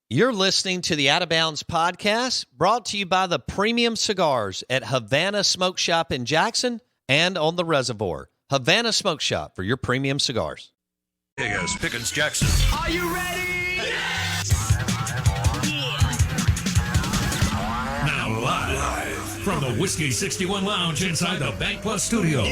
You're listening to the Out of Bounds podcast, brought to you by the Premium Cigars at Havana Smoke Shop in Jackson and on the Reservoir. Havana Smoke Shop for your premium cigars. Yes, Pickens Jackson. Are you ready? Yes! Now live from the Whiskey 61 Lounge inside the Bank Plus studio.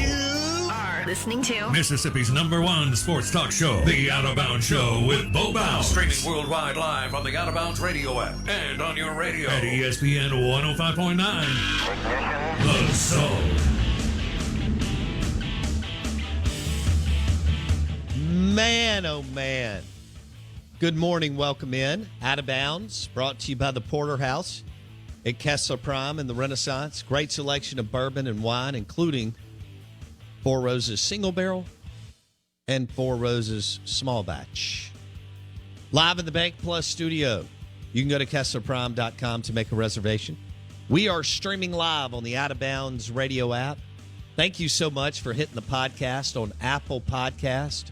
Listening to Mississippi's #1 sports talk show, The Out of Bounds Show with Bo Bounds. Streaming worldwide live on the Out of Bounds radio app and on your radio. At ESPN 105.9. The Zone. Man, oh man. Good morning. Welcome in. Out of Bounds, brought to you by the Porterhouse at Kessler Prime and the Renaissance. Great selection of bourbon and wine, including Four Roses Single Barrel and Four Roses Small Batch. Live in the Bank Plus studio. You can go to KesslerPrime.com to make a reservation. We are streaming live on the Out of Bounds radio app. Thank you so much for hitting the podcast on Apple Podcast.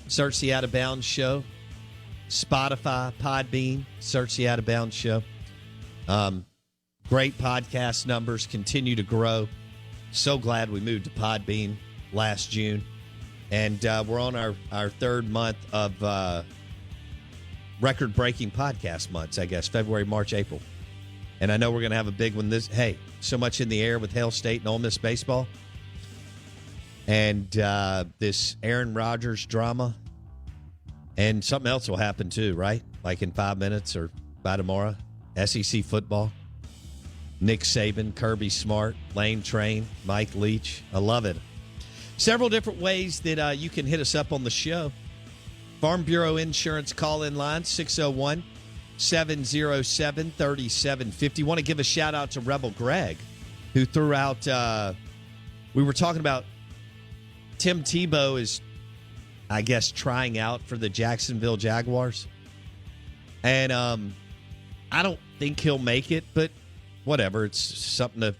Search the Out of Bounds Show. Spotify, Podbean. Search the Out of Bounds Show. Great podcast numbers continue to grow. So glad we moved to Podbean last June. And we're on our third month of record-breaking podcast months, I guess, February, March, April. And I know we're going to have a big one. So much in the air with Hail State and Ole Miss baseball. And this Aaron Rodgers drama. And something else will happen too, right? Like in 5 minutes or by tomorrow. SEC football. Nick Saban, Kirby Smart, Lane Train, Mike Leach. I love it. Several different ways that you can hit us up on the show. Farm Bureau Insurance call-in line, 601-707-3750. Want to give a shout-out to Rebel Greg, who threw out, we were talking about Tim Tebow is, I guess, trying out for the Jacksonville Jaguars. And I don't think he'll make it, but whatever. It's something to,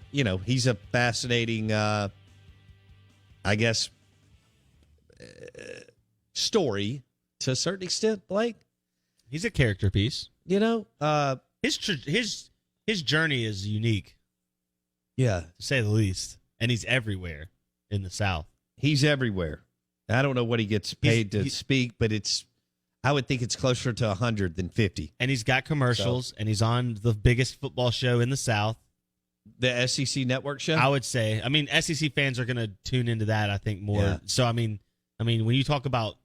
he's a fascinating, I guess, story to a certain extent, Blake. He's a character piece. His journey is unique. Yeah. To say the least. And he's everywhere in the South. He's everywhere. I don't know what he gets paid to speak, but I would think it's closer to 100 than 50. And he's got commercials, and he's on the biggest football show in the South. The SEC Network show? I would say. I mean, SEC fans are going to tune into that, I think, more. Yeah. So, I mean, when you talk about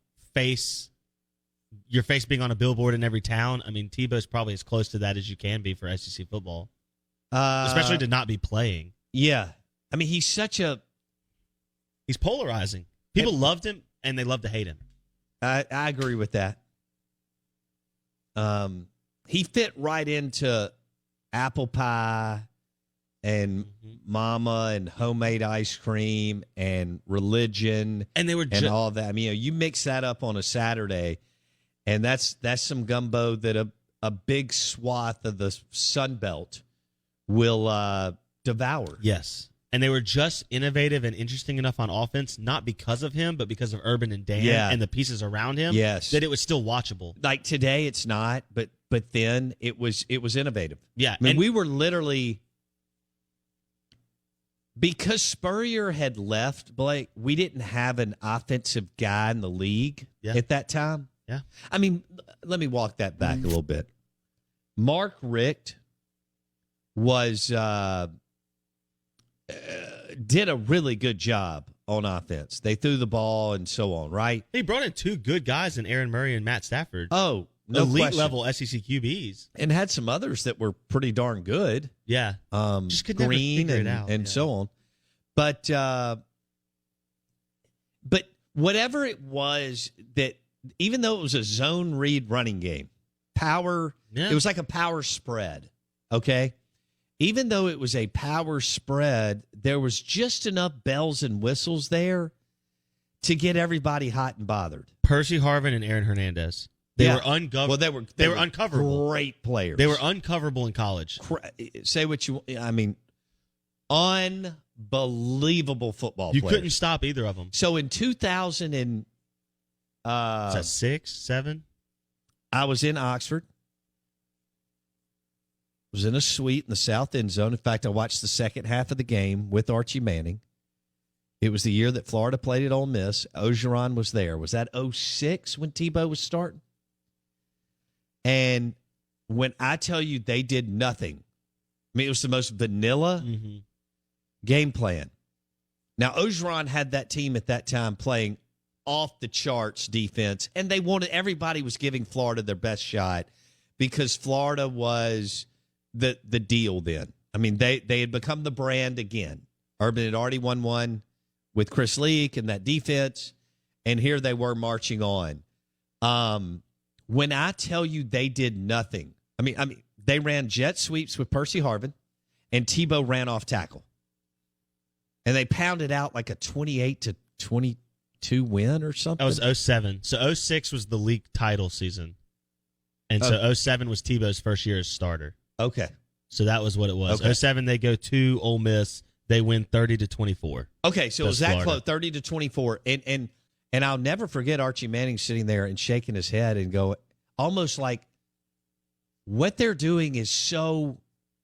your face being on a billboard in every town, I mean, Tebow's probably as close to that as you can be for SEC football. Especially to not be playing. Yeah. I mean, he's polarizing. People loved him, and they love to hate him. I agree with that. He fit right into apple pie and mama and homemade ice cream and religion and all that. I mean, you mix that up on a Saturday, and that's some gumbo that a big swath of the Sun Belt will devour. Yes. And they were just innovative and interesting enough on offense, not because of him, but because of Urban and Dan and the pieces around him. Yes. That it was still watchable. Like today, it's not, but then it was innovative. Yeah, I mean, we were literally, because Spurrier had left, Blake, we didn't have an offensive guy in the league at that time. Yeah. I mean, let me walk that back a little bit. Mark Richt was did a really good job on offense. They threw the ball and so on, right? He brought in two good guys in Aaron Murray and Matt Stafford. Oh, no elite question. level SEC QBs, and had some others that were pretty darn good. Yeah, just could Green never figure it out. And so on. But whatever it was, that even though it was a zone read running game, power, it was like a power spread. Okay. Even though it was a power spread, there was just enough bells and whistles there to get everybody hot and bothered. Percy Harvin and Aaron Hernandez. They were uncoverable. Well, they were uncoverable. Great players. They were uncoverable in college. Say what you. I mean, unbelievable football players. You couldn't stop either of them. So in 2000 and is that 6, 7? I was in Oxford. was in a suite in the south end zone. In fact, I watched the second half of the game with Archie Manning. It was the year that Florida played at Ole Miss. Orgeron was there. Was that 2006 when Tebow was starting? And when I tell you they did nothing, I mean, it was the most vanilla game plan. Now, Orgeron had that team at that time playing off the charts defense, and everybody was giving Florida their best shot because Florida was the deal then. I mean, they had become the brand again. Urban had already won one with Chris Leak and that defense, and here they were marching on. When I tell you they did nothing, I mean, they ran jet sweeps with Percy Harvin, and Tebow ran off tackle. And they pounded out like a 28-22 win or something. That was 07. So 06 was the league title season. And so 07 was Tebow's first year as starter. Okay. So that was what it was. Okay. 07, they go to Ole Miss. They win 30-24. Okay, so it was that close, 30-24. And I'll never forget Archie Manning sitting there and shaking his head and go, almost like, what they're doing is so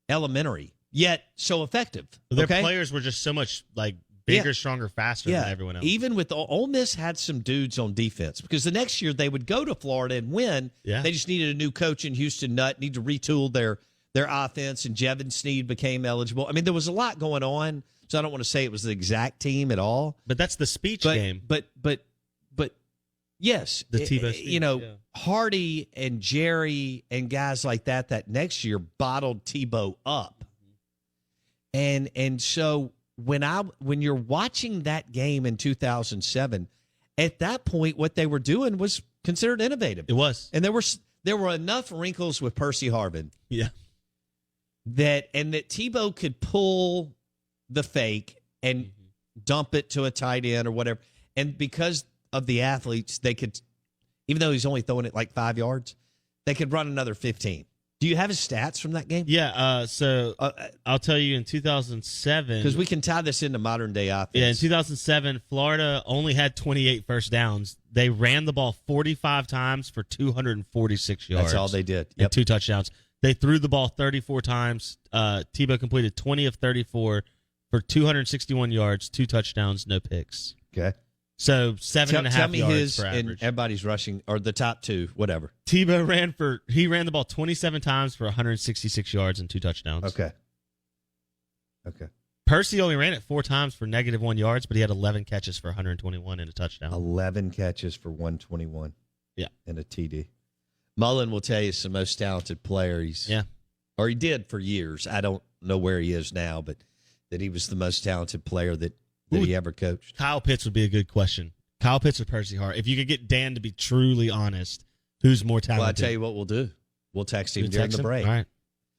elementary, yet so effective. Their players were just so much like bigger, stronger, faster than everyone else. Even with Ole Miss had some dudes on defense because the next year they would go to Florida and win. Yeah. They just needed a new coach in Houston Nutt, need to retool their offense, and Jevin Sneed became eligible. I mean, there was a lot going on, so I don't want to say it was the exact team at all. But that's the speech game. But yes, the Tebow speech, Hardy and Jerry and guys like that next year bottled Tebow up. And so when you're watching that game in 2007, at that point what they were doing was considered innovative. It was. And there were enough wrinkles with Percy Harvin. Yeah. That Tebow could pull the fake and dump it to a tight end or whatever. And because of the athletes, they could, even though he's only throwing it like 5 yards, they could run another 15. Do you have his stats from that game? Yeah, so I'll tell you in 2007. Because we can tie this into modern day offense. Yeah, in 2007, Florida only had 28 first downs. They ran the ball 45 times for 246 yards. That's all they did. Yep. And 2 touchdowns. They threw the ball 34 times. Tebow completed 20 of 34 for 261 yards, 2 touchdowns, no picks. Okay. So 7.5 yards per average. And everybody's rushing, or the top 2, whatever. Tebow ran the ball 27 times for 166 yards and 2 touchdowns. Okay. Percy only ran it 4 times for -1 yards, but he had 11 catches for 121 and a touchdown. 11 catches for 121. Yeah. And a TD. Mullen will tell you he's the most talented player. Or he did for years. I don't know where he is now, but that he was the most talented player that he ever coached. Kyle Pitts would be a good question. Kyle Pitts or Percy Hart? If you could get Dan to be truly honest, who's more talented? Well, I'll tell you what we'll do. We'll text him during the break. All right.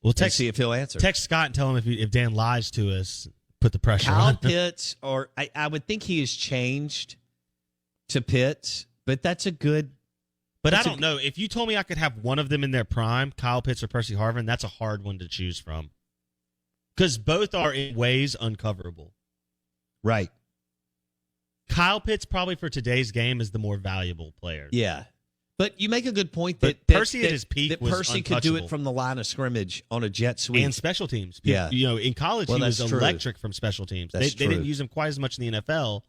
We'll see if he'll answer. Text Scott and tell him if Dan lies to us, put the pressure on. Kyle Pitts, or I would think he has changed to Pitts, but that's a good. But I don't know. If you told me I could have one of them in their prime, Kyle Pitts or Percy Harvin, that's a hard one to choose from. Because both are in ways uncoverable. Right. Kyle Pitts probably for today's game is the more valuable player. Yeah. But you make a good point that Percy at his peak was Percy could do it from the line of scrimmage on a jet sweep. And special teams. Yeah. In college, he was electric from special teams. They didn't use him quite as much in the NFL.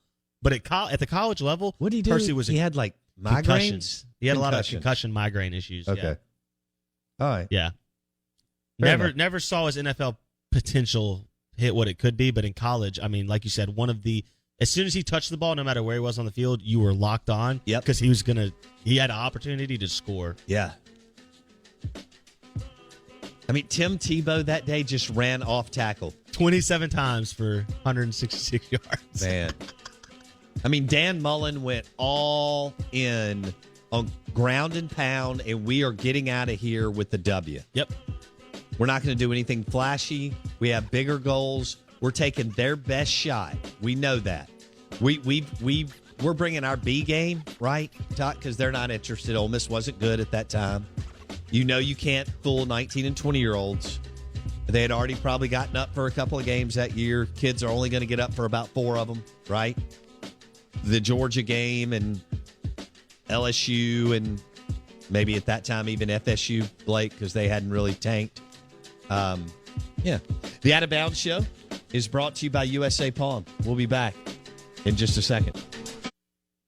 But at the college level, what did he do? Percy he had like migraines? He had a lot of concussion migraine issues. Okay. Yeah. All right. Yeah. Never saw his NFL potential hit what it could be, but in college, I mean, like you said, as soon as he touched the ball, no matter where he was on the field, you were locked on. Yep. Because he had an opportunity to score. Yeah. I mean, Tim Tebow that day just ran off tackle 27 times for 166 yards. Man. I mean, Dan Mullen went all in on ground and pound, and we are getting out of here with the W. Yep. We're not going to do anything flashy. We have bigger goals. We're taking their best shot. We know that. We're bringing our B game, right, Todd? Because they're not interested. Ole Miss wasn't good at that time. You know you can't fool 19 and 20-year-olds. They had already probably gotten up for a couple of games that year. Kids are only going to get up for about 4 of them, right? The Georgia game and LSU and maybe at that time even FSU, Blake, because they hadn't really tanked. Yeah. The Out of Bounds Show is brought to you by USA Pawn. We'll be back in just a second.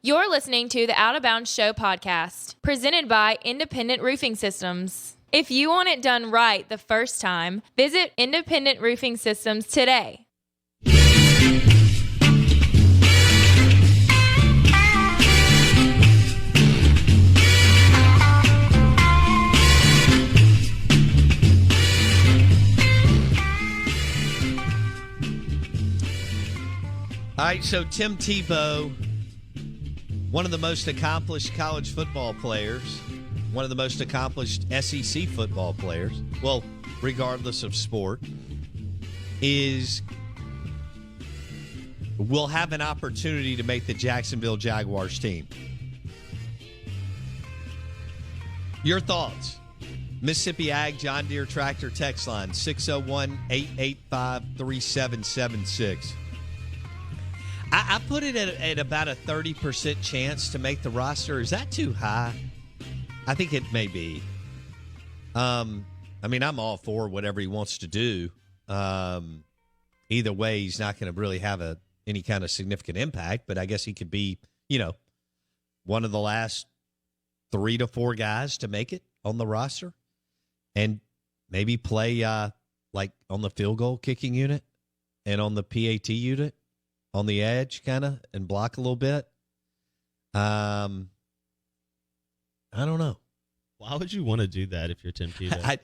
You're listening to the Out of Bounds Show podcast, presented by Independent Roofing Systems. If you want it done right the first time, visit Independent Roofing Systems today. All right, so Tim Tebow, one of the most accomplished college football players, one of the most accomplished SEC football players, well, regardless of sport, will have an opportunity to make the Jacksonville Jaguars team. Your thoughts? Mississippi Ag John Deere Tractor text line 601-885-3776. I put it at about a 30% chance to make the roster. Is that too high? I think it may be. I mean, I'm all for whatever he wants to do. Either way, he's not going to really have any kind of significant impact, but I guess he could be, one of the last 3 to 4 guys to make it on the roster and maybe play like on the field goal kicking unit and on the PAT unit. On the edge, kind of, and block a little bit. I don't know. Why would you want to do that if you're Tim Tebow?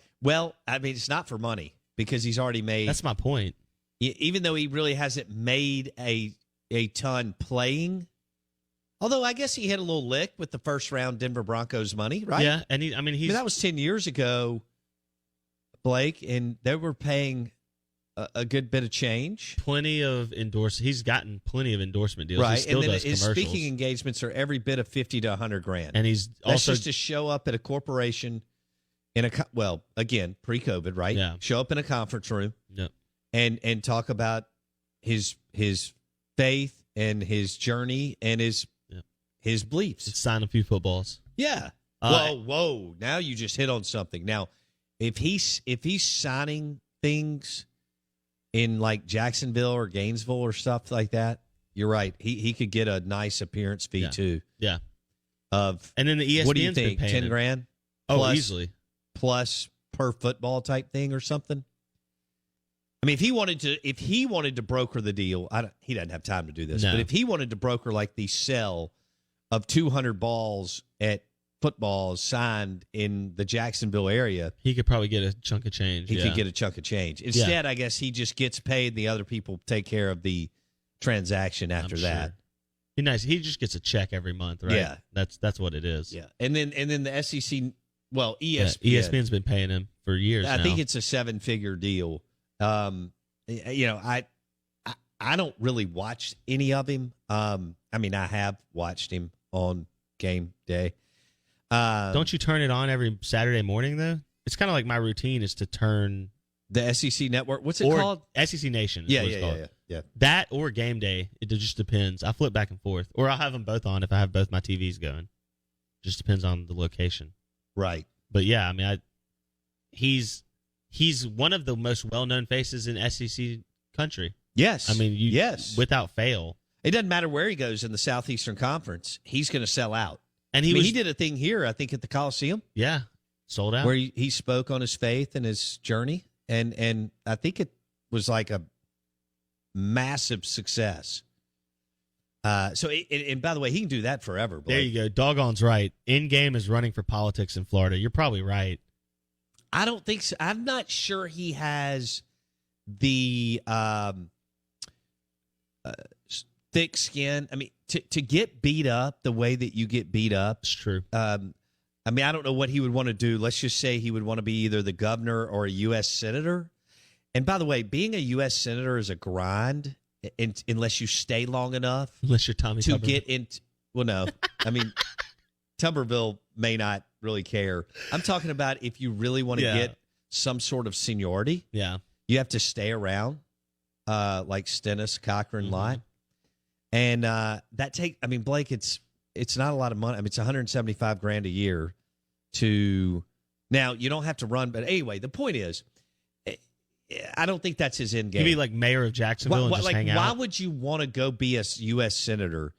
I mean, it's not for money because he's already made. That's my point. Even though he really hasn't made a ton playing. Although I guess he hit a little lick with the first round Denver Broncos money, right? Yeah, and that was 10 years ago, Blake, and they were paying a good bit of change. He's gotten plenty of endorsement deals. Right. He still and then does his commercials. speaking engagements are every bit of $50 to $100,000. And he's That's also just to show up at a corporation again, pre-COVID, right? Yeah. Show up in a conference room. Yep. And talk about his faith and his journey and his beliefs. sign a few footballs. Yeah. Whoa. Now you just hit on something. Now, if he's signing things in like Jacksonville or Gainesville or stuff like that, you're right. He could get a nice appearance fee too. Yeah. And then the ESPN's what do you think? been paying $10,000? Oh, easily. Plus per football type thing or something. I mean, if he wanted to broker the deal, he doesn't have time to do this. No. But if he wanted to broker like the sell of 200 balls at footballs signed in the Jacksonville area, he could probably get a chunk of change. He could get a chunk of change. Instead, I guess he just gets paid. The other people take care of the transaction after that. Sure. Nice. He just gets a check every month, right? Yeah, that's what it is. Yeah, and then the SEC, well, ESPN, ESPN's been paying him for years. I think it's a 7-figure deal. I don't really watch any of him. I mean, I have watched him on game day. Don't you turn it on every Saturday morning, though? It's kind of like my routine is to turn the SEC network. What's it called? SEC Nation. Yeah. That or game day. It just depends. I flip back and forth, or I'll have them both on if I have both my TVs going. Just depends on the location. Right. But yeah, I mean, he's one of the most well-known faces in SEC country. Yes. I mean, without fail. It doesn't matter where he goes in the Southeastern Conference. He's going to sell out. And he did a thing here, I think, at the Coliseum. Yeah, sold out. Where he spoke on his faith and his journey. And I think it was like a massive success. And by the way, he can do that forever. Blake. There you go. Doggone's right. In-game is running for politics in Florida. You're probably right. I don't think so. I'm not sure he has the thick skin. I mean, to get beat up the way that you get beat up. It's true. I mean, I don't know what he would want to do. Let's just say he would want to be either the governor or a U.S. senator. And by the way, being a U.S. senator is a grind unless you stay long enough. Unless you're Tommy to Tuberville. Get into. Well, no. I mean, Tuberville may not really care. I'm talking about if you really want to get some sort of seniority. Yeah. You have to stay around, like Stennis, Cochran, Lott. And Blake, it's not a lot of money. I mean, it's $175,000 a year to. Now, you don't have to run, but anyway, the point is, I don't think that's his end game. He'd be like mayor of Jacksonville and just hang out. Why would you want to go be a U.S. senator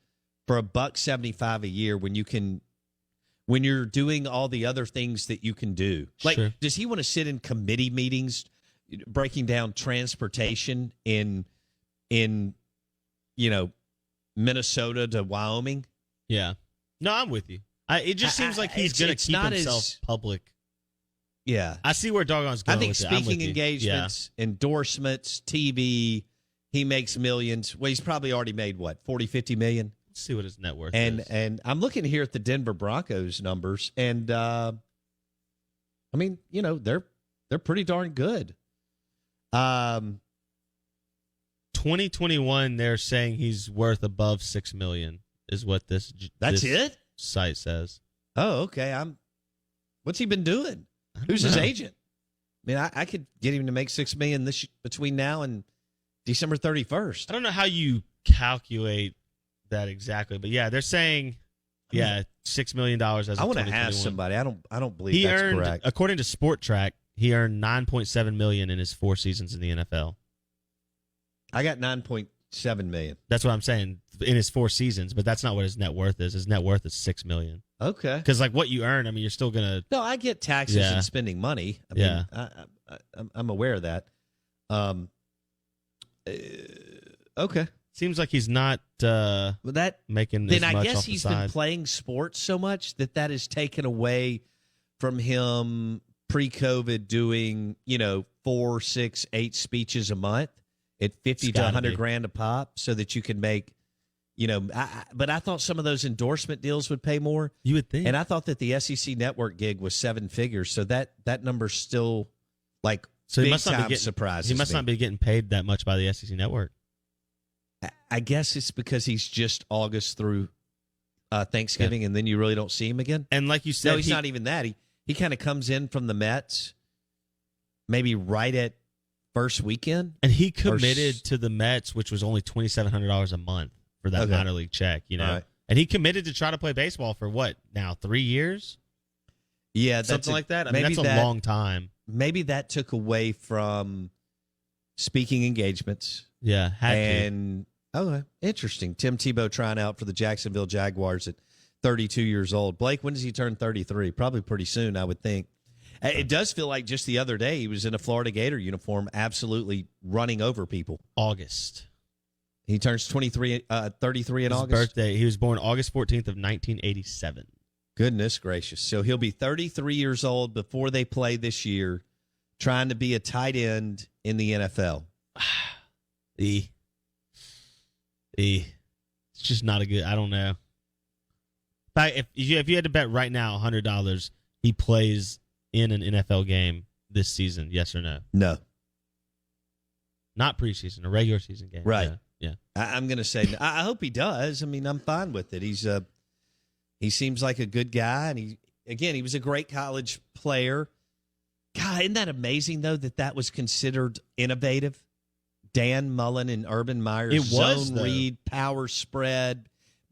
for $1.75 a year when you're doing all the other things that you can do? Like, Sure. Does he want to sit in committee meetings breaking down transportation in Minnesota to Wyoming? Yeah. No, I'm with you. It just seems like he's going to keep himself public. Yeah. I see where Doggon's going. I think with it. I'm with speaking you. engagements, endorsements, TV, he makes millions. Well, he's probably already made, 40, 50 million? Let's see what his net worth is. And I'm looking here at the Denver Broncos numbers, and they're pretty darn good. 2021, they're saying he's worth above $6 million, is what this site says. Oh, okay. What's he been doing? Who's his agent? I mean, I could get him to make $6 million between now and December 31st. I don't know how you calculate that exactly, but yeah, they're saying $6 million as of 2021. I want to ask somebody. I don't believe that's correct. According to Sport Track, he earned $9.7 million in his 4 seasons in the NFL. I got $9.7 million. That's what I'm saying, in his 4 seasons, but that's not what his net worth is. His net worth is $6 million. Okay. Because what you earn, you're still gonna. No, I get taxes and spending money. I mean, I'm aware of that. Okay. Seems like he's not making. Then as I much guess off the he's side. been playing sports so much that has taken away from him pre-COVID doing 4, 6, 8 speeches a month at 50 to 100 grand a pop, so that you can make. But I thought some of those endorsement deals would pay more. You would think. And I thought that the SEC network gig was 7 figures. So that number's still big time surprises me. He must not be getting paid that much by the SEC network. I guess it's because he's just August through Thanksgiving, and then you really don't see him again. And like you said, no, he's not even that. He kind of comes in from the Mets, maybe right at first weekend. And he committed to the Mets, which was only $2,700 a month. For that minor league check, Right. And he committed to try to play baseball for 3 years? Yeah, something like that. I mean, that's a long time. Maybe that took away from speaking engagements. Yeah, interesting. Tim Tebow trying out for the Jacksonville Jaguars at 32 years old. Blake, when does he turn 33? Probably pretty soon, I would think. It does feel like just the other day he was in a Florida Gator uniform, absolutely running over people. August. He turns 33 in August. His birthday. He was born August 14th of 1987. Goodness gracious. So he'll be 33 years old before they play this year, trying to be a tight end in the NFL. It's just not a good, I don't know. If you had to bet right now $100, he plays in an NFL game this season, yes or no? No. Not preseason, a regular season game. Right. Yeah. I'm going to say, I hope he does. I mean, I'm fine with it. He seems like a good guy, and he was a great college player. God, isn't that amazing, though, that was considered innovative? Dan Mullen and Urban Meyer, zone read, power spread,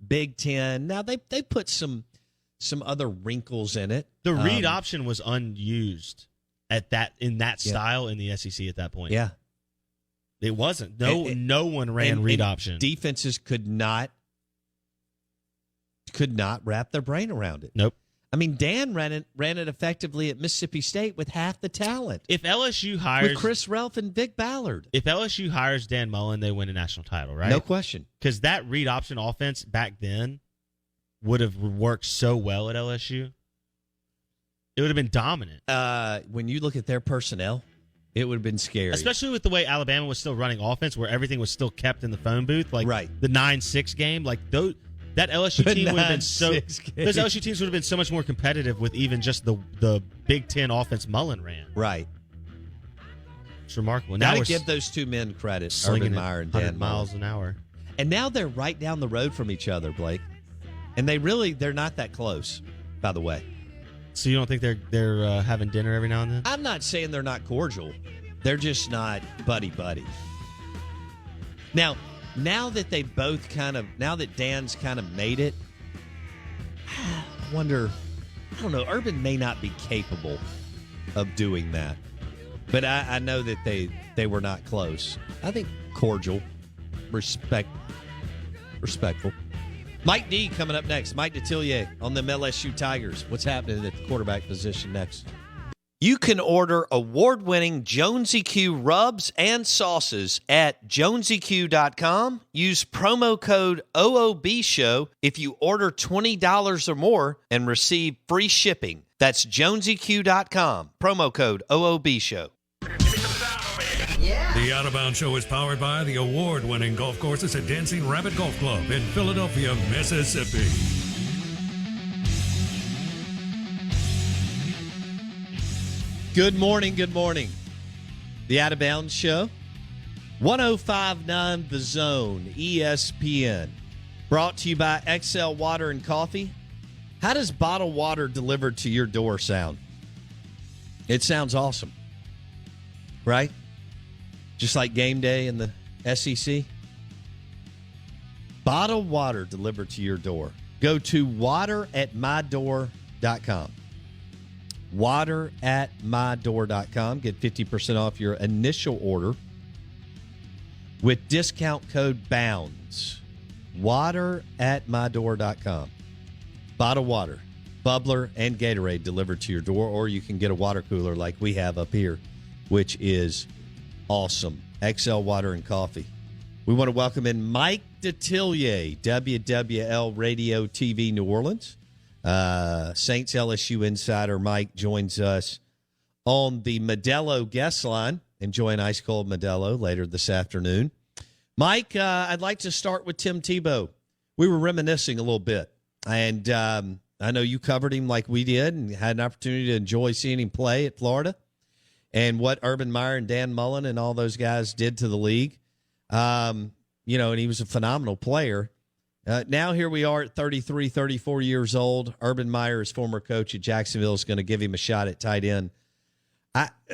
Big Ten. Now, they put some other wrinkles in it. The read option was unused in that style in the SEC at that point. Yeah. It wasn't. No one ran read option. Defenses could not wrap their brain around it. Nope. I mean, Dan ran it effectively at Mississippi State with half the talent. If LSU hires with Chris Relf and Vic Ballard. If LSU hires Dan Mullen, they win a national title, right? No question. Because that read option offense back then would have worked so well at LSU. It would have been dominant. When you look at their personnel, it would have been scary. Especially with the way Alabama was still running offense, where everything was still kept in the phone booth. Like the 9-6 game. Like that LSU team would have been those LSU teams would have been so much more competitive with even just the Big Ten offense Mullen ran. Right. It's remarkable. Now to give those two men credit, Urban Meyer and Dan miles an hour. And now they're right down the road from each other, Blake. And they're not that close, by the way. So you don't think they're having dinner every now and then? I'm not saying they're not cordial. They're just not buddy-buddy. Now that they both now that Dan's kind of made it, I wonder, I don't know, Urban may not be capable of doing that. But I know that they were not close. I think cordial, respectful. Mike D coming up next. Mike Detillier on the LSU Tigers. What's happening at the quarterback position next? You can order award-winning Jonesy Q rubs and sauces at jonesyq.com. Use promo code OOBSHOW if you order $20 or more and receive free shipping. That's jonesyq.com. Promo code OOBSHOW. The Out of Bounds Show is powered by the award-winning golf courses at Dancing Rabbit Golf Club in Philadelphia, Mississippi. Good morning, good morning. The Out of Bounds Show, 105.9 The Zone, ESPN. Brought to you by XL Water and Coffee. How does bottled water delivered to your door sound? It sounds awesome, right? Just like game day in the SEC. Bottled water delivered to your door. Go to wateratmydoor.com. Wateratmydoor.com. Get 50% off your initial order with discount code BOUNDS. Wateratmydoor.com. Bottled water, bubbler, and Gatorade delivered to your door, or you can get a water cooler like we have up here, which is awesome. XL Water and Coffee. We want to welcome in Mike Detillier, WWL Radio TV New Orleans. Saints LSU insider Mike joins us on the Modelo guest line. Enjoy an ice cold Modelo later this afternoon. Mike, I'd like to start with Tim Tebow. We were reminiscing a little bit, and I know you covered him like we did and had an opportunity to enjoy seeing him play at Florida and what Urban Meyer and Dan Mullen and all those guys did to the league. And he was a phenomenal player. Now here we are at 33, 34 years old. Urban Meyer, his former coach at Jacksonville, is going to give him a shot at tight end.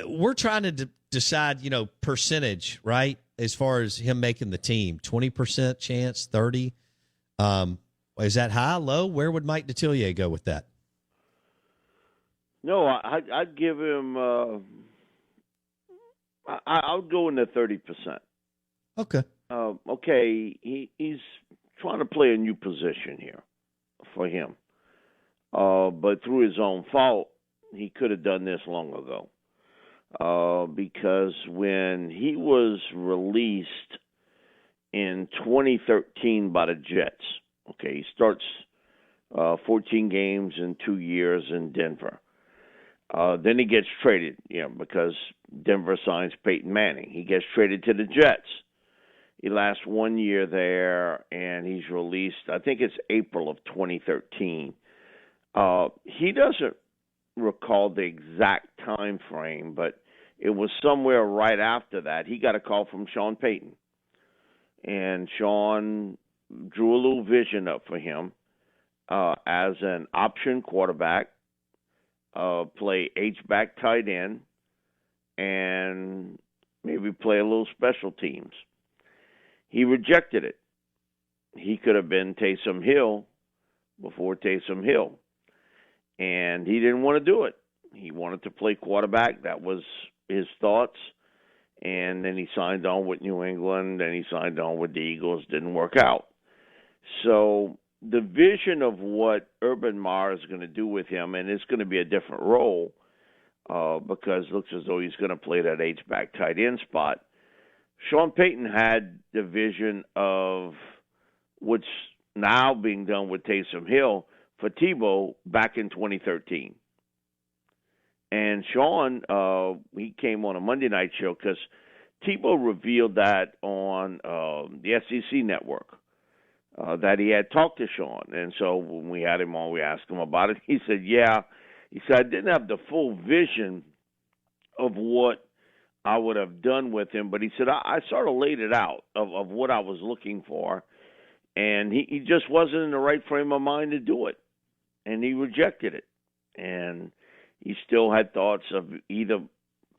We're trying to decide, percentage, right, as far as him making the team. 20% chance, 30. Is that high, low? Where would Mike Detillier go with that? No, I'd give him I'll go in the 30%. Okay. He's trying to play a new position here for him. But through his own fault, he could have done this long ago. Because when he was released in 2013 by the Jets, he starts 14 games in 2 years in Denver. Then he gets traded, because Denver signs Peyton Manning. He gets traded to the Jets. He lasts 1 year there, and he's released, I think it's April of 2013. He doesn't recall the exact time frame, but it was somewhere right after that. He got a call from Sean Payton. And Sean drew a little vision up for him as an option quarterback, play H-back tight end, and maybe play a little special teams. He rejected it. He could have been Taysom Hill before Taysom Hill. And he didn't want to do it. He wanted to play quarterback. That was his thoughts. And then he signed on with New England, and he signed on with the Eagles. Didn't work out. So the vision of what Urban Meyer is going to do with him, and it's going to be a different role because it looks as though he's going to play that H-back tight end spot. Sean Payton had the vision of what's now being done with Taysom Hill for Tebow back in 2013. And Sean, he came on a Monday night show because Tebow revealed that on the SEC network, that he had talked to Sean. And so when we had him on, we asked him about it. He said, yeah. He said, I didn't have the full vision of what I would have done with him, but he said, I sort of laid it out of what I was looking for, and he just wasn't in the right frame of mind to do it, and he rejected it. And he still had thoughts of either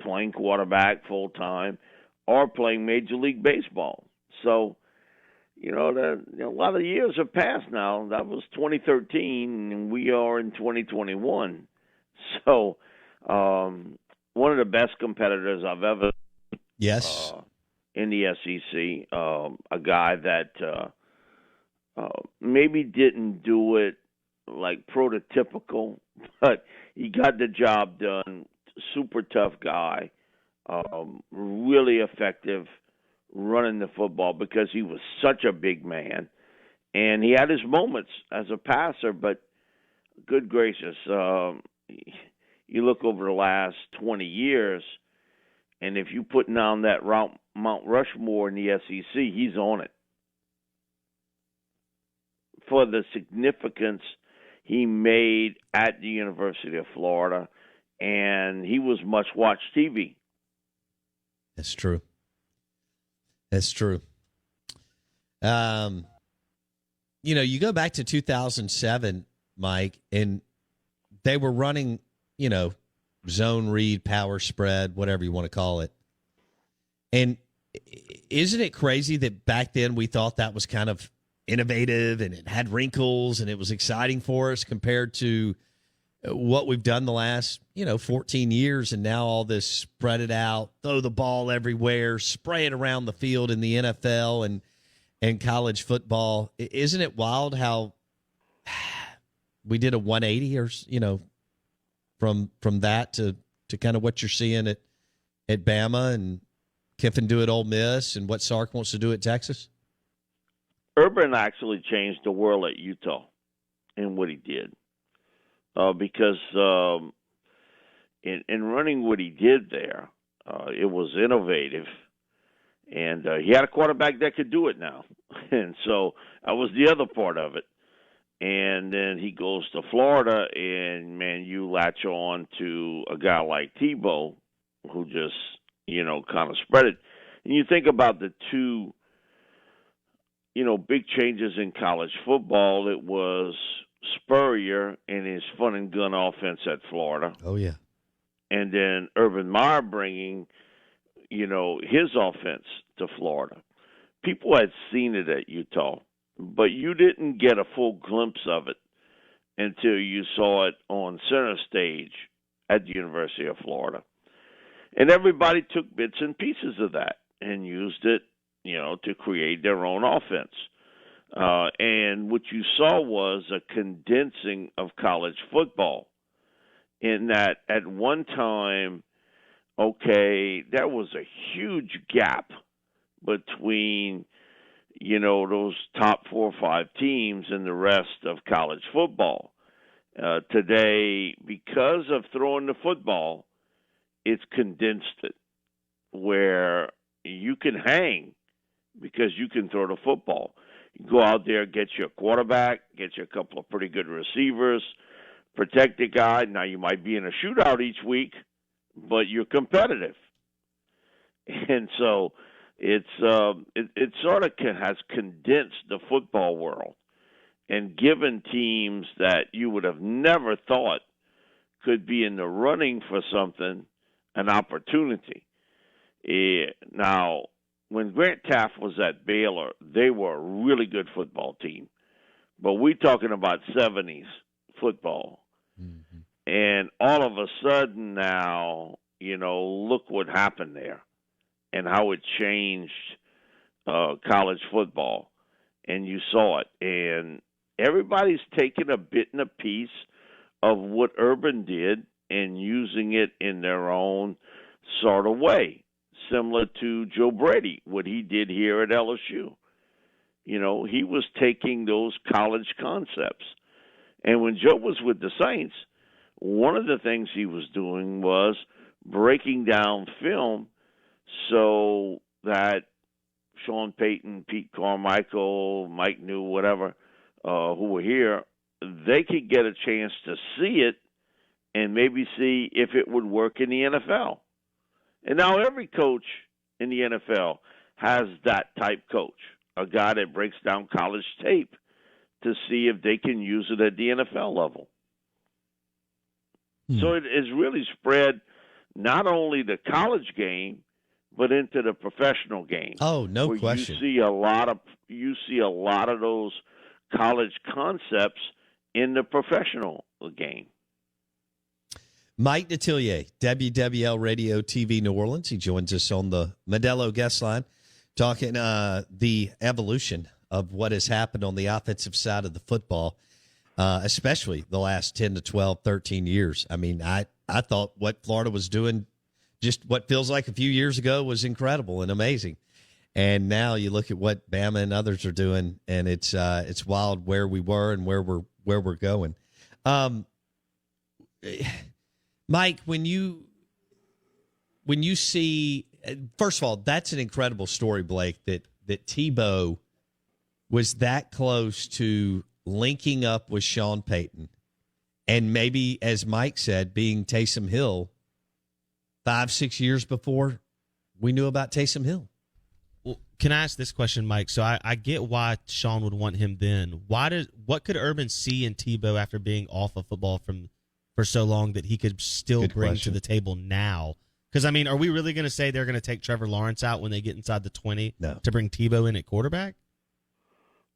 playing quarterback full-time or playing Major League Baseball. So, a lot of years have passed now. That was 2013, and we are in 2021. So one of the best competitors I've ever yes in the SEC. A guy that maybe didn't do it like prototypical, but he got the job done. Super tough guy, really effective running the football because he was such a big man, and he had his moments as a passer. But good gracious, you look over the last 20 years, and if you put down that Mount Rushmore in the SEC, he's on it for the significance he made at the University of Florida, and he was much-watched TV. That's true. That's true. You go back to 2007, Mike, and they were running, zone read, power spread, whatever you want to call it. And isn't it crazy that back then we thought that was kind of innovative and it had wrinkles and it was exciting for us compared to what we've done the last, 14 years, and now all this spread it out, throw the ball everywhere, spray it around the field in the NFL and college football. Isn't it wild how we did a 180 or, from that to kind of what you're seeing at Bama and Kiffin do at Ole Miss and what Sark wants to do at Texas? Urban actually changed the world at Utah in what he did. Because in running what he did there, it was innovative, and he had a quarterback that could do it now. And so that was the other part of it. And then he goes to Florida, and, man, you latch on to a guy like Tebow who just, kind of spread it. And you think about the two, big changes in college football. It was Spurrier and his fun and gun offense at Florida. Oh, yeah. And then Urban Meyer bringing, his offense to Florida. People had seen it at Utah, but you didn't get a full glimpse of it until you saw it on center stage at the University of Florida. And everybody took bits and pieces of that and used it, to create their own offense. And what you saw was a condensing of college football in that at one time, there was a huge gap between, those top 4 or 5 teams and the rest of college football. Today, because of throwing the football, it's condensed it where you can hang because you can throw the football. Go out there, get you a quarterback, get you a couple of pretty good receivers, protect the guy. Now, you might be in a shootout each week, but you're competitive. And so it sort of has condensed the football world and given teams that you would have never thought could be in the running for something an opportunity. Now, when Grant Taft was at Baylor, they were a really good football team. But we're talking about 70s football. Mm-hmm. And all of a sudden now, look what happened there and how it changed college football. And you saw it. And everybody's taking a bit and a piece of what Urban did and using it in their own sort of way. Similar to Joe Brady, what he did here at LSU. He was taking those college concepts. And when Joe was with the Saints, one of the things he was doing was breaking down film so that Sean Payton, Pete Carmichael, Mike New, whatever, who were here, they could get a chance to see it and maybe see if it would work in the NFL. And now every coach in the NFL has that type coach, a guy that breaks down college tape to see if they can use it at the NFL level. So it has really spread not only the college game, but into the professional game. Oh, no question. You see a lot of those college concepts in the professional game. Mike Detillier, WWL Radio TV New Orleans. He joins us on the Modelo guest line, talking the evolution of what has happened on the offensive side of the football, especially the last 10 to 12, 13 years. I mean, I thought what Florida was doing just what feels like a few years ago was incredible and amazing. And now you look at what Bama and others are doing, and it's wild where we were and where we're going. Mike, when you see, first of all, that's an incredible story, Blake, that Tebow was that close to linking up with Sean Payton, and maybe, as Mike said, being Taysom Hill 5-6 years before we knew about Taysom Hill. Well, can I ask this question, Mike? So I get why Sean would want him then. What could Urban see in Tebow after being off of football for so long that he could still bring to the table now? Because, I mean, are we really going to say they're going to take Trevor Lawrence out when they get inside the 20 to bring Tebow in at quarterback?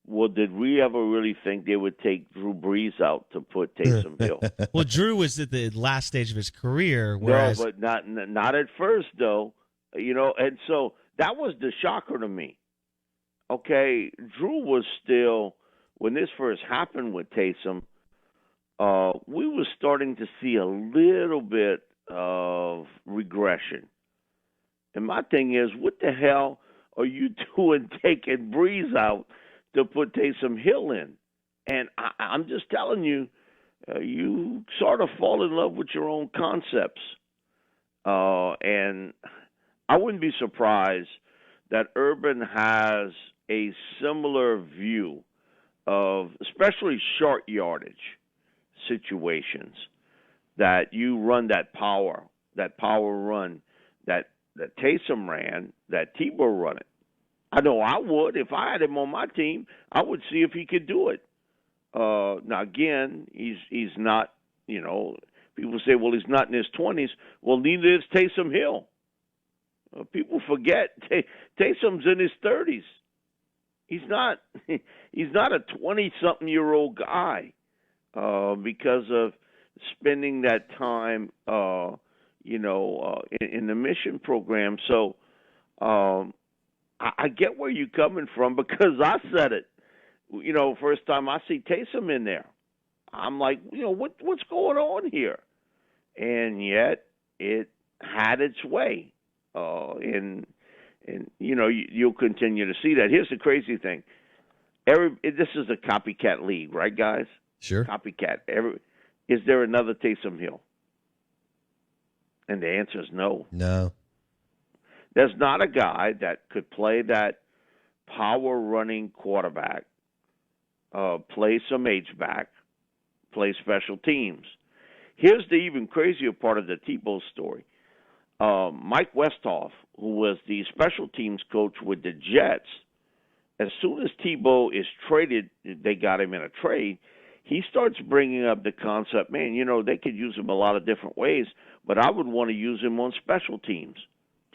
Well, did we ever really think they would take Drew Brees out to put Taysom Hill? Well, Drew was at the last stage of his career. Whereas... No, but not at first, though. And so that was the shocker to me. Okay, Drew was still, when this first happened with Taysom, we were starting to see a little bit of regression. And my thing is, what the hell are you doing taking Brees out to put Taysom Hill in? And I'm just telling you, you sort of fall in love with your own concepts. And I wouldn't be surprised that Urban has a similar view of, especially short yardage situations, that you run that power run that Taysom ran, that Tebow run it. I know I would. If I had him on my team, I would see if he could do it. Now, again, he's not, people say, well, he's not in his 20s. Well, neither is Taysom Hill. People forget Taysom's in his 30s. He's not a 20-something-year-old guy because of spending that time, in the mission program. So I get where you're coming from, because I said it. First time I see Taysom in there, I'm like, what's going on here? And yet it had its way. And you'll continue to see that. Here's the crazy thing. This is a copycat league, right, guys? Sure. Copycat. Is there another Taysom Hill? And the answer is no. No. There's not a guy that could play that power-running quarterback, play some H-back, play special teams. Here's the even crazier part of the Tebow story. Mike Westhoff, who was the special teams coach with the Jets, as soon as Tebow is traded, they got him in a trade, he starts bringing up the concept, man, they could use him a lot of different ways, but I would want to use him on special teams,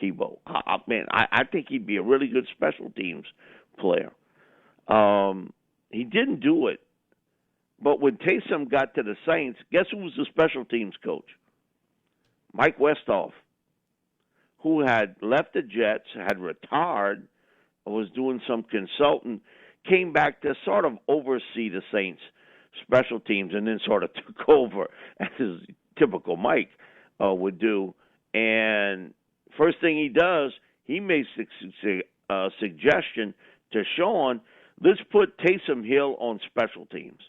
Tebow. I think he'd be a really good special teams player. He didn't do it. But when Taysom got to the Saints, guess who was the special teams coach? Mike Westhoff, who had left the Jets, had retired, was doing some consulting, came back to sort of oversee the Saints' special teams, and then sort of took over, as his typical Mike would do. And first thing he does, he makes a suggestion to Sean, let's put Taysom Hill on special teams.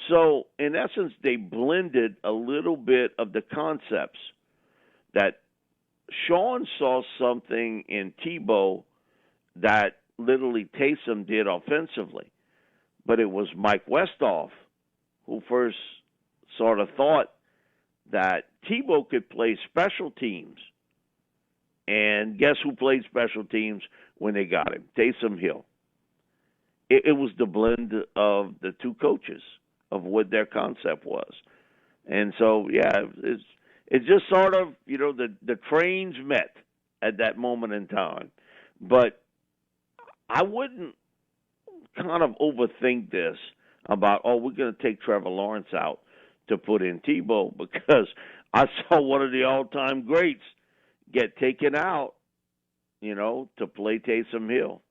So, in essence, they blended a little bit of the concepts that Sean saw something in Tebow that literally Taysom did offensively. But it was Mike Westhoff who first sort of thought that Tebow could play special teams. And guess who played special teams when they got him? Taysom Hill. It was the blend of the two coaches of what their concept was. And so, yeah, it's just sort of, the trains met at that moment in time. But I wouldn't kind of overthink this about, we're going to take Trevor Lawrence out to put in Tebow, because I saw one of the all-time greats get taken out, to play Taysom Hill.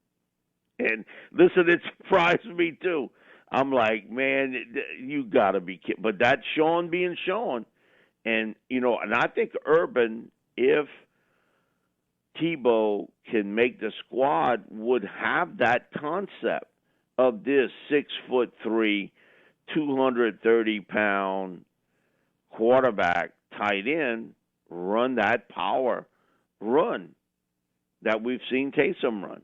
And listen, it surprised me too. I'm like, man, you got to be kidding. But that's Sean being Sean. And, and I think Urban, if Tebow can make the squad, would have that concept of this 6'3", 230-pound quarterback, tight end, run that power run that we've seen Taysom run.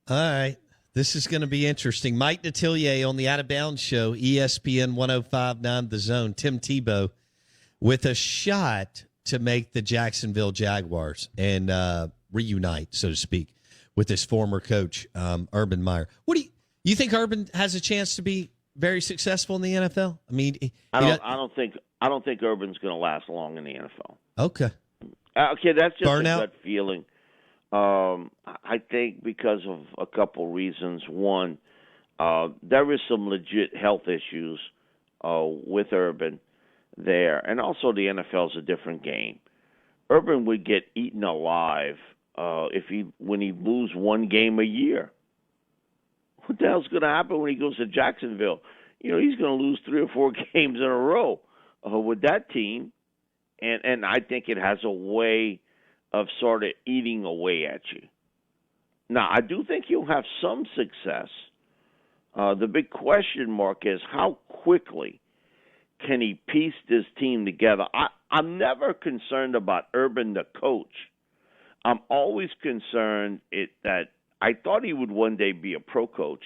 All right. This is going to be interesting. Mike Detillier on the Out of Bounds show, ESPN 105.9 The Zone. Tim Tebow with a shot to make the Jacksonville Jaguars and reunite, so to speak, with his former coach, Urban Meyer. What do you think Urban has a chance to be very successful in the NFL? I mean, I don't think Urban's going to last long in the NFL. Okay. Okay, that's just Burnout? a gut feeling. I think because of a couple reasons. One, there is some legit health issues with Urban there, and also the NFL is a different game. Urban would get eaten alive when he lose one game a year. What the hell's going to happen when he goes to Jacksonville? He's going to lose 3 or 4 games in a row with that team, and I think it has a way of sort of eating away at you. Now, I do think he'll have some success. The big question mark is how quickly can he piece this team together. I'm never concerned about Urban, the coach. I'm always concerned that I thought he would one day be a pro coach,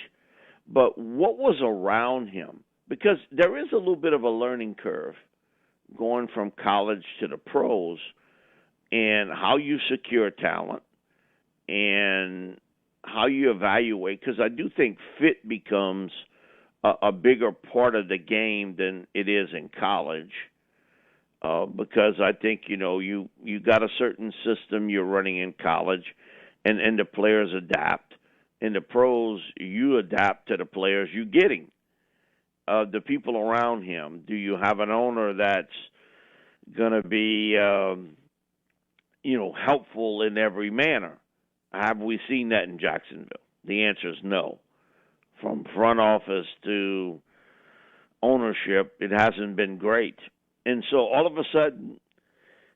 but what was around him? Because there is a little bit of a learning curve going from college to the pros, and how you secure talent and how you evaluate, because I do think fit becomes a bigger part of the game than it is in college, because I think, you got a certain system you're running in college, and the players adapt. In the pros, you adapt to the players you're getting, the people around him. Do you have an owner that's going to be helpful in every manner? Have we seen that in Jacksonville? The answer is no. From front office to ownership, it hasn't been great. And so all of a sudden,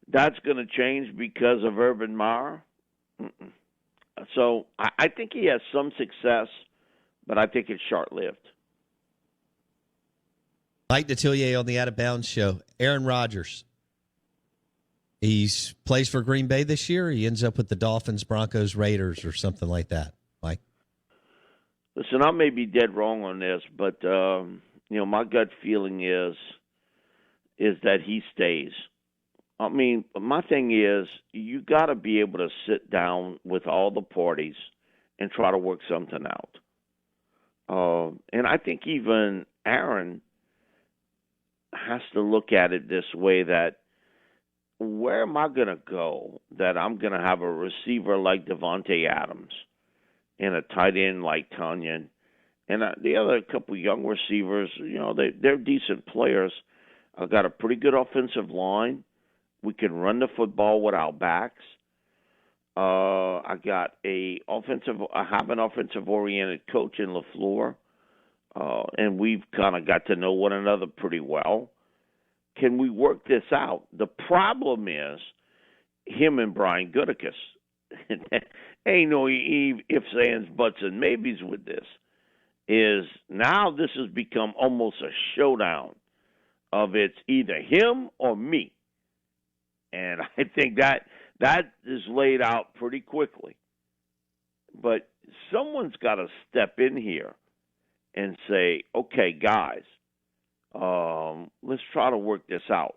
that's going to change because of Urban Meyer. So I think he has some success, but I think it's short-lived. Mike Detillier on the Out of Bounds show. Aaron Rodgers. He plays for Green Bay this year. He ends up with the Dolphins, Broncos, Raiders, or something like that. Mike? Listen, I may be dead wrong on this, but my gut feeling is that he stays. I mean, my thing is you got to be able to sit down with all the parties and try to work something out. And I think even Aaron has to look at it this way, that where am I going to go that I'm going to have a receiver like Devontae Adams and a tight end like Tanyan and the other couple young receivers, they're decent players. I've got a pretty good offensive line. We can run the football with our backs. I have an offensive-oriented coach in LaFleur, and we've kind of got to know one another pretty well. Can we work this out? The problem is him and Brian Gutekunst. Ain't no ifs, ands, buts, and maybes with this. Is now this has become almost a showdown of it's either him or me. And I think that is laid out pretty quickly. But someone's got to step in here and say, okay, guys, let's try to work this out.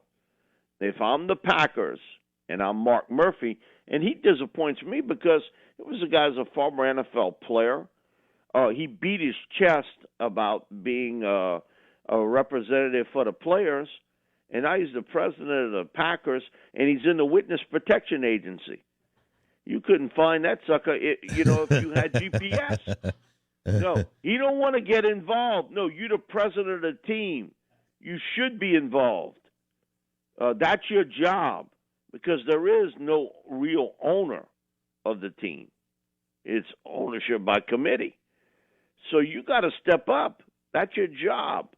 If I'm the Packers and I'm Mark Murphy, and he disappoints me because it was a guy's a former NFL player. He beat his chest about being a representative for the players, and now he's the president of the Packers, and he's in the Witness Protection Agency. You couldn't find that sucker, if you had GPS. No, you don't want to get involved. No, you're the president of the team. You should be involved. That's your job because there is no real owner of the team. It's ownership by committee. So you got to step up. That's your job.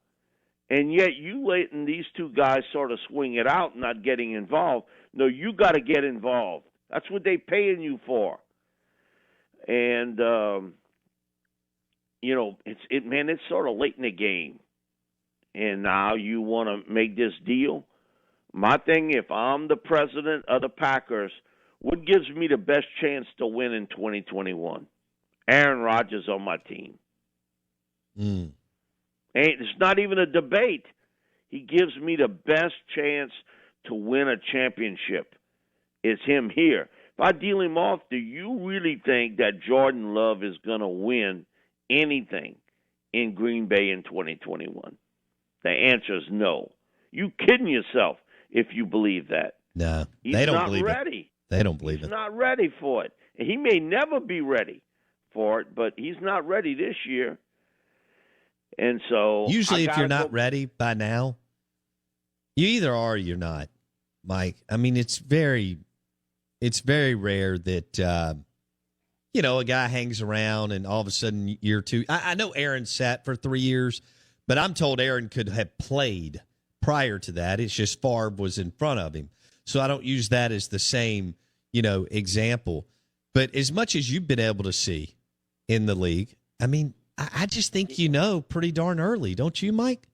And yet you letting these two guys sort of swing it out and not getting involved. No, you got to get involved. That's what they paying you for. And, it's sort of late in the game. And now you want to make this deal. My thing, if I'm the president of the Packers, what gives me the best chance to win in 2021? Aaron Rodgers on my team. It's not even a debate. He gives me the best chance to win a championship. It's him here. If I deal him off, do you really think that Jordan Love is going to win anything in Green Bay in 2021? The answer is no. You kidding yourself if you believe that. No, they don't believe it. He's not ready. They don't believe it. He's not ready for it. He may never be ready for it, but he's not ready this year. And so usually if you're not ready by now, you either are or you're not, Mike. I mean, it's very rare that, a guy hangs around and all of a sudden year two. I know Aaron sat for 3 years, but I'm told Aaron could have played prior to that. It's just Favre was in front of him. So I don't use that as the same, example. But as much as you've been able to see in the league, I mean, I just think pretty darn early, don't you, Mike?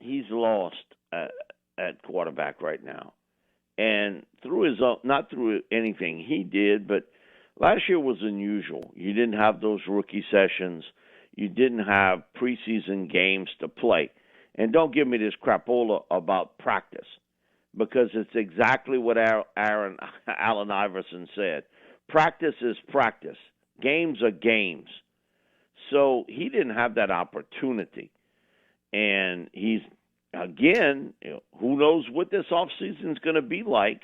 He's lost at quarterback right now. And not through anything he did, but last year was unusual. You didn't have those rookie sessions. You didn't have preseason games to play. And don't give me this crapola about practice, because it's exactly what Allen Iverson said. Practice is practice. Games are games. So he didn't have that opportunity. And he's, again, who knows what this offseason is going to be like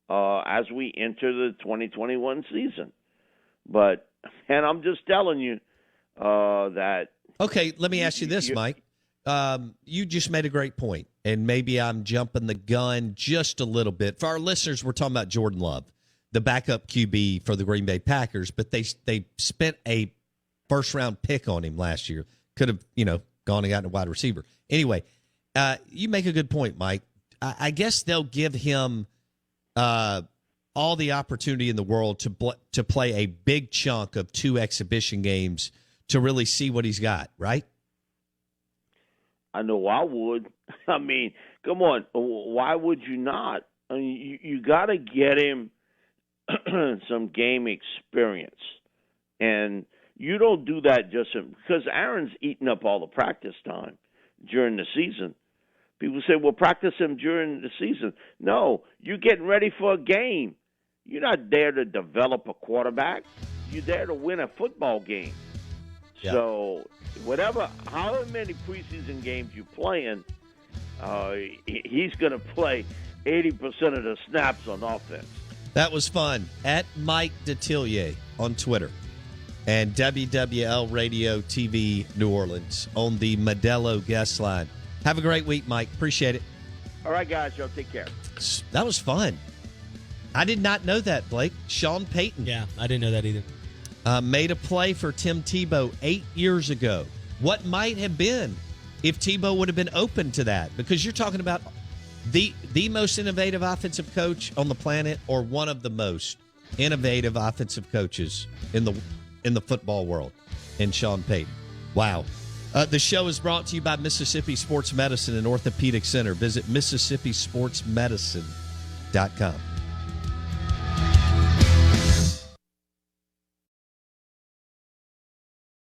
as we enter the 2021 season. And I'm just telling you that. Okay, let me ask you this, Mike. You just made a great point, and maybe I'm jumping the gun just a little bit. For our listeners, we're talking about Jordan Love, the backup QB for the Green Bay Packers, but they spent a first-round pick on him last year. Could have, gone and gotten a wide receiver. Anyway, you make a good point, Mike. I guess they'll give him all the opportunity in the world to play a big chunk of 2 exhibition games to really see what he's got, right? I know I would. I mean, come on. Why would you not? I mean, you got to get him some game experience. And you don't do that just because Aaron's eating up all the practice time during the season. People say, well, practice him during the season. No, you're getting ready for a game. You're not there to develop a quarterback. You're there to win a football game. Yeah. So however many preseason games you're playing, he's going to play 80% of the snaps on offense. That was fun. At Mike Detillier on Twitter. And WWL Radio TV New Orleans on the Modelo guest line. Have a great week, Mike. Appreciate it. All right, guys. Y'all take care. That was fun. I did not know that, Blake. Sean Payton. Yeah, I didn't know that either. Made a play for Tim Tebow 8 years ago. What might have been if Tebow would have been open to that? Because you're talking about the most innovative offensive coach on the planet, or one of the most innovative offensive coaches in the football world, in Sean Payton. Wow. The show is brought to you by Mississippi Sports Medicine and Orthopedic Center. Visit MississippiSportsMedicine.com.